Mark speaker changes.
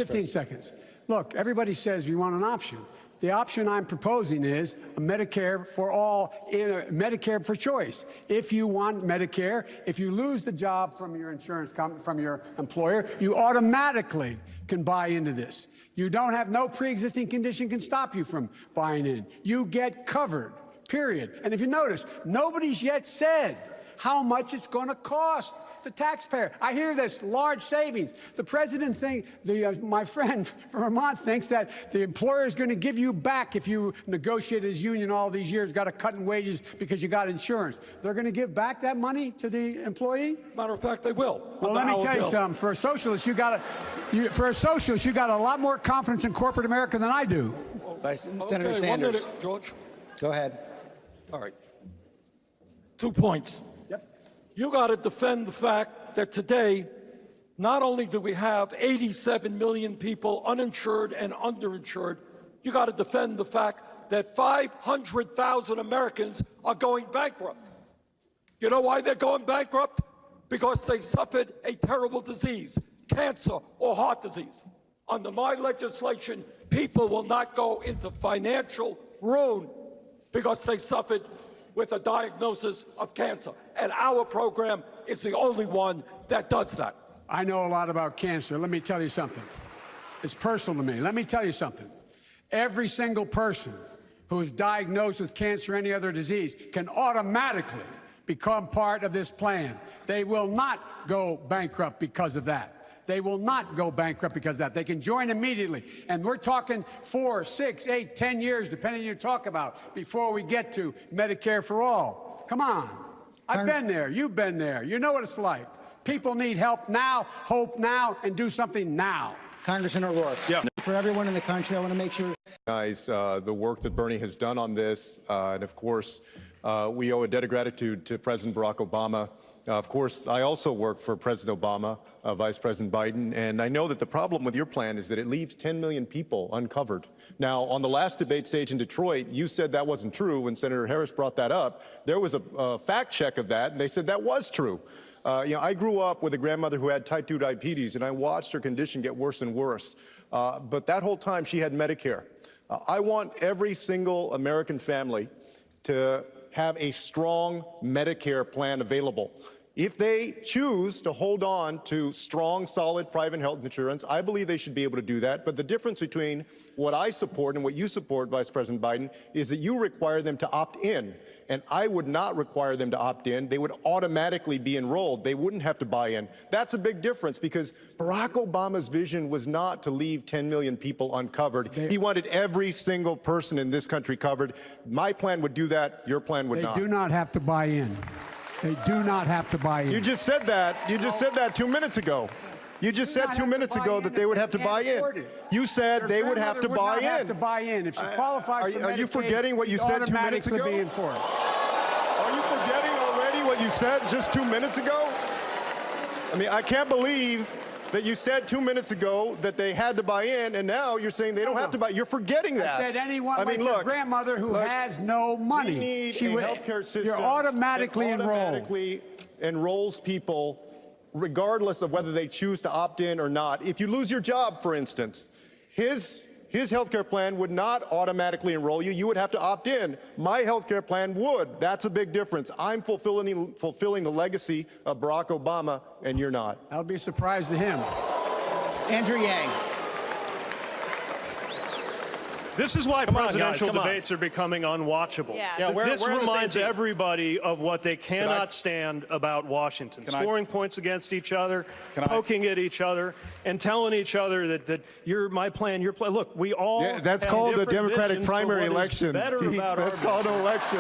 Speaker 1: 15 seconds. Look, everybody says we want an option. The option I'm proposing is a Medicare for all, Medicare for choice. If you want Medicare, if you lose the job from your insurance company, from your employer, you automatically can buy into this. You don't have no pre-existing condition can stop you from buying in. You get covered, period. And if you notice, nobody's yet said how much it's going to cost the taxpayer. I hear this large savings. The president my friend from Vermont thinks that the employer is going to give you back if you negotiate his union all these years, got a cut in wages because you got insurance. They're going to give back that money to the employee?
Speaker 2: Matter of fact, they will.
Speaker 1: Well, let me tell you something. For a socialist, you got a lot more confidence in corporate America than I do.
Speaker 3: Senator Sanders.
Speaker 2: 1 minute, George.
Speaker 3: Go ahead.
Speaker 2: All right. 2 points. You got to defend the fact that today, not only do we have 87 million people uninsured and underinsured, you got to defend the fact that 500,000 Americans are going bankrupt. You know why they're going bankrupt? Because they suffered a terrible disease, cancer or heart disease. Under my legislation, people will not go into financial ruin because they suffered with a diagnosis of cancer. And our program is the only one that does that.
Speaker 1: I know a lot about cancer. Let me tell you something. It's personal to me. Let me tell you something. Every single person who is diagnosed with cancer or any other disease can automatically become part of this plan. They will not go bankrupt because of that. They will not go bankrupt because of that. They can join immediately. And we're talking 4, 6, 8, 10 years, depending on what you talk about, before we get to Medicare for all. Come on. I've been there. You've been there. You know what it's like. People need help now, hope now, and do something now.
Speaker 3: Congressman O'Rourke.
Speaker 4: Yeah.
Speaker 3: For everyone in the country, I want to make sure.
Speaker 4: The work that Bernie has done on this, and of course, we owe a debt of gratitude to President Barack Obama. Of course, I also work for President Obama, Vice President Biden, and I know that the problem with your plan is that it leaves 10 million people uncovered. Now, on the last debate stage in Detroit, you said that wasn't true. When Senator Harris brought that up, there was a fact check of that, and they said that was true. I grew up with a grandmother who had type 2 diabetes, and I watched her condition get worse and worse. But that whole time, she had Medicare. I want every single American family to have a strong Medicare plan available. If they choose to hold on to strong, solid private health insurance, I believe they should be able to do that. But the difference between what I support and what you support, Vice President Biden, is that you require them to opt in. And I would not require them to opt in. They would automatically be enrolled. They wouldn't have to buy in. That's a big difference because Barack Obama's vision was not to leave 10 million people uncovered. He wanted every single person in this country covered. My plan would do that. Your plan would not.
Speaker 1: They do not have to buy in. They do not have to buy in.
Speaker 4: You just said that. You just said that 2 minutes ago. You just said 2 minutes ago that they would have to buy in. You said they would have to buy in.
Speaker 1: Have to buy in. If she qualifies for Medicaid,
Speaker 4: are you forgetting what you said 2 minutes ago?
Speaker 1: Be in for it.
Speaker 4: Are you forgetting already what you said just 2 minutes ago? I mean, I can't believe that you said 2 minutes ago that they had to buy in, and now you're saying they don't have to buy. You're forgetting that.
Speaker 1: I said anyone like your grandmother who has no money.
Speaker 4: We need a healthcare system
Speaker 1: you're automatically
Speaker 4: that automatically enrolls people regardless of whether they choose to opt in or not. If you lose your job, for instance, his health care plan would not automatically enroll you. You would have to opt in. My health care plan would. That's a big difference. I'm fulfilling the legacy of Barack Obama, and you're not.
Speaker 1: I'll be surprised to him.
Speaker 3: Andrew Yang.
Speaker 5: This is why presidential debates are becoming unwatchable.
Speaker 6: Yeah.
Speaker 5: This reminds everybody of what they cannot stand about Washington. Scoring points against each other, poking at each other, and telling each other that you're my plan, your plan. Look, we all
Speaker 4: that's called a Democratic primary election.
Speaker 5: That's
Speaker 4: called an election.